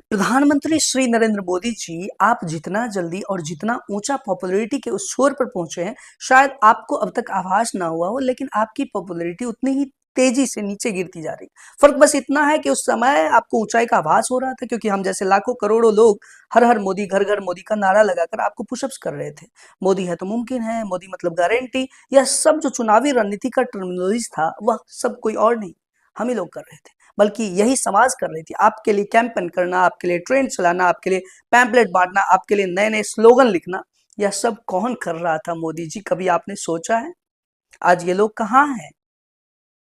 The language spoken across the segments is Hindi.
प्रधानमंत्री श्री नरेंद्र मोदी जी, आप जितना जल्दी और जितना ऊंचा पॉपुलैरिटी के उस छोर पर पहुंचे हैं, शायद आपको अब तक आभास ना हुआ हो, लेकिन आपकी पॉपुलैरिटी उतनी ही तेजी से नीचे गिरती जा रही। फर्क बस इतना है कि उस समय आपको ऊंचाई का आभास हो रहा था, क्योंकि हम जैसे लाखों करोड़ों लोग हर हर मोदी, घर घर मोदी का नारा लगाकर आपको पुशअप्स कर रहे थे। मोदी है तो मुमकिन है, मोदी मतलब गारंटी, यह सब जो चुनावी रणनीति का टर्मिनोलॉजी था, वह सब कोई और नहीं, हम ही लोग कर रहे थे। बल्कि यही समाज कर रही थी। आपके लिए कैंपेन करना, आपके लिए ट्रेन चलाना, आपके लिए पैम्पलेट बांटना, आपके लिए नए नए स्लोगन लिखना, यह सब कौन कर रहा था मोदी जी? कभी आपने सोचा है? आज ये लोग कहाँ हैं?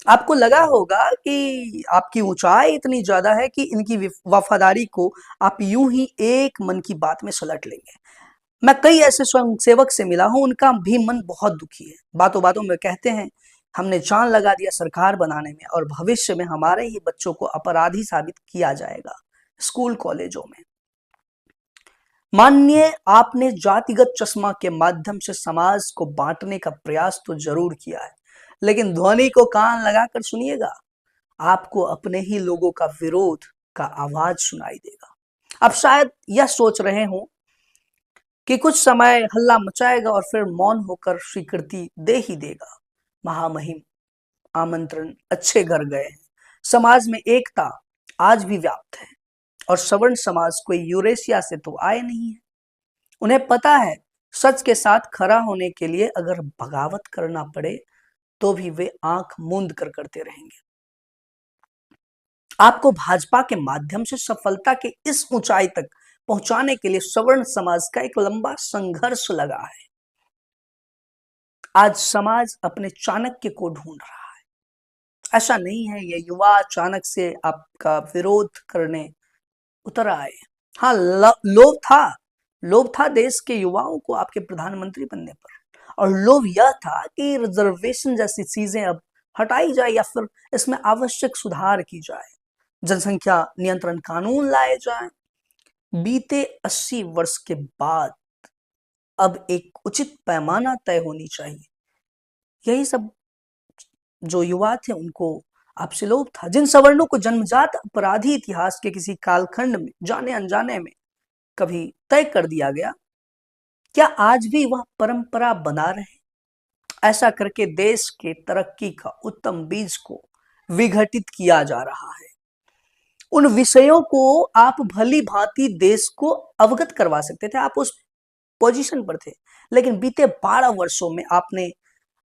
आपको लगा होगा कि आपकी ऊंचाई इतनी ज्यादा है कि इनकी वफादारी को आप यूं ही एक मन की बात में सुलट लेंगे। मैं कई ऐसे स्वयंसेवक से मिला हूं, उनका भी मन बहुत दुखी है। बातों बातों में कहते हैं, हमने जान लगा दिया सरकार बनाने में और भविष्य में हमारे ही बच्चों को अपराधी साबित किया जाएगा स्कूल कॉलेजों में। माननीय, आपने जातिगत चश्मा के माध्यम से समाज को बांटने का प्रयास तो जरूर किया है, लेकिन ध्वनि को कान लगाकर सुनिएगा, आपको अपने ही लोगों का विरोध का आवाज सुनाई देगा। आप शायद यह सोच रहे हो कि कुछ समय हल्ला मचाएगा और फिर मौन होकर स्वीकृति दे ही देगा। महामहिम, आमंत्रण अच्छे घर गए हैं। समाज में एकता आज भी व्याप्त है, और सवर्ण समाज कोई यूरेशिया से तो आए नहीं है। उन्हें पता है, सच के साथ खड़ा होने के लिए अगर बगावत करना पड़े तो भी वे आंख मूंद कर करते रहेंगे। आपको भाजपा के माध्यम से सफलता के इस ऊंचाई तक पहुंचाने के लिए सवर्ण समाज का एक लंबा संघर्ष लगा है। आज समाज अपने चाणक्य को ढूंढ रहा है। ऐसा नहीं है ये युवा अचानक से आपका विरोध करने उतर आए। हाँ, लोभ था देश के युवाओं को आपके प्रधानमंत्री बनने पर, और लोभ यह था कि रिजर्वेशन जैसी चीजें अब हटाई जाए या फिर इसमें आवश्यक सुधार की जाए, जनसंख्या नियंत्रण कानून लाए जाए। बीते 80 वर्ष के बाद अब एक उचित पैमाना तय होनी चाहिए। यही सब जो युवा थे उनको आपसे लोभ था। जिन सवर्णों को जन्मजात अपराधी इतिहास के किसी कालखंड में जाने अनजाने में कभी तय कर दिया गया, क्या आज भी वह परंपरा बना रहे? ऐसा करके देश के तरक्की का उत्तम बीज को विघटित किया जा रहा है। उन विषयों को आप भली भांति देश को अवगत करवा सकते थे, आप उस पोजीशन पर थे, लेकिन बीते 12 वर्षों में आपने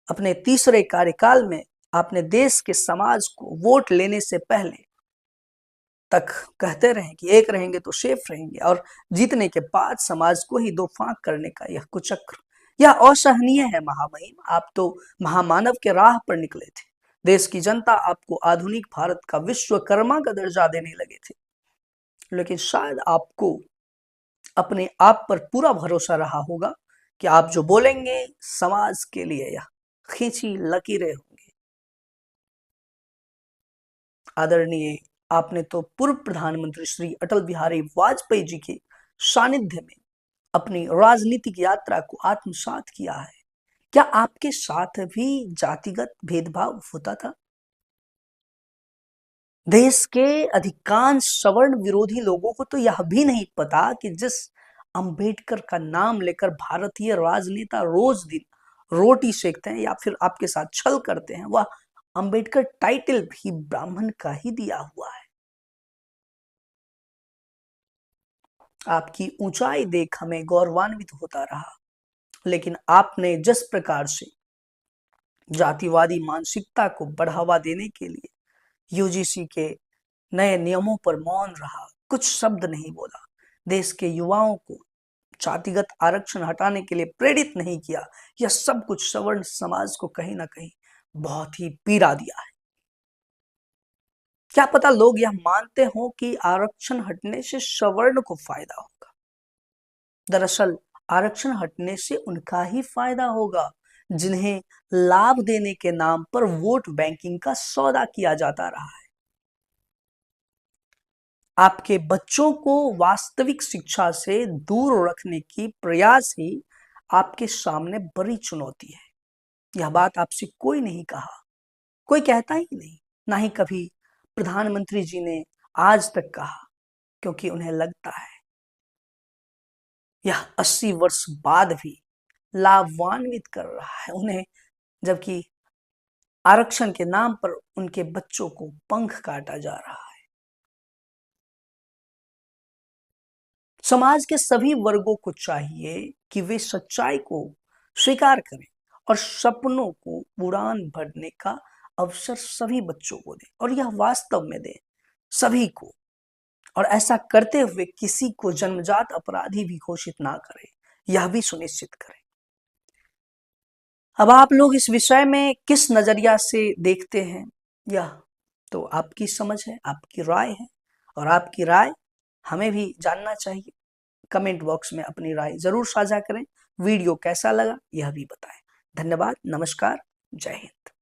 अपने तीसरे कार्यकाल में आपने देश के समाज को वोट लेने से पहले तक कहते रहे कि एक रहेंगे तो सेफ रहेंगे, और जीतने के बाद समाज को ही दो फांक करने का यह कुचक्र, यह असहनीय है। महामहिम, आप तो महामानव के राह पर निकले थे। देश की जनता आपको आधुनिक भारत का विश्वकर्मा का दर्जा देने लगे थे, लेकिन शायद आपको अपने आप पर पूरा भरोसा रहा होगा कि आप जो बोलेंगे समाज के लिए यह खींची लकीरें होंगी। आदरणीय, आपने तो पूर्व प्रधानमंत्री श्री अटल बिहारी वाजपेयी जी के सानिध्य में अपनी राजनीतिक यात्रा को आत्मसात किया है। क्या आपके साथ भी जातिगत भेदभाव होता था? देश के अधिकांश सवर्ण विरोधी लोगों को तो यह भी नहीं पता कि जिस अंबेडकर का नाम लेकर भारतीय राजनेता रोज दिन रोटी सेकते हैं या फिर आपके साथ छल करते हैं, वह अंबेडकर टाइटल भी ब्राह्मण का ही दिया हुआ है। आपकी ऊंचाई देख हमें गौरवान्वित होता रहा, लेकिन आपने जिस प्रकार से जातिवादी मानसिकता को बढ़ावा देने के लिए यूजीसी के नए नियमों पर मौन रहा, कुछ शब्द नहीं बोला, देश के युवाओं को जातिगत आरक्षण हटाने के लिए प्रेरित नहीं किया, यह सब कुछ सवर्ण समाज को कहीं ना कहीं बहुत ही पीड़ा दिया है। क्या पता लोग यह मानते हो कि आरक्षण हटने से सवर्ण को फायदा होगा। दरअसल आरक्षण हटने से उनका ही फायदा होगा जिन्हें लाभ देने के नाम पर वोट बैंकिंग का सौदा किया जाता रहा है। आपके बच्चों को वास्तविक शिक्षा से दूर रखने की प्रयास ही आपके सामने बड़ी चुनौती है। यह बात आपसे कोई नहीं कहा, कोई कहता ही नहीं, ना ही कभी प्रधानमंत्री जी ने आज तक कहा क्योंकि उन्हें लगता है यह 80 वर्ष बाद भी लाभान्वित कर रहा है उन्हें, जबकि आरक्षण के नाम पर उनके बच्चों को पंख काटा जा रहा है। समाज के सभी वर्गों को चाहिए कि वे सच्चाई को स्वीकार करें और सपनों को उड़ान भरने का अवसर सभी बच्चों को दें, और यह वास्तव में दें सभी को, और ऐसा करते हुए किसी को जन्मजात अपराधी भी घोषित ना करें, यह भी सुनिश्चित करें। अब आप लोग इस विषय में किस नजरिया से देखते हैं, यह तो आपकी समझ है, आपकी राय है, और आपकी राय हमें भी जानना चाहिए। कमेंट बॉक्स में अपनी राय जरूर साझा करें। वीडियो कैसा लगा यह भी बताएं। धन्यवाद, नमस्कार, जय हिंद।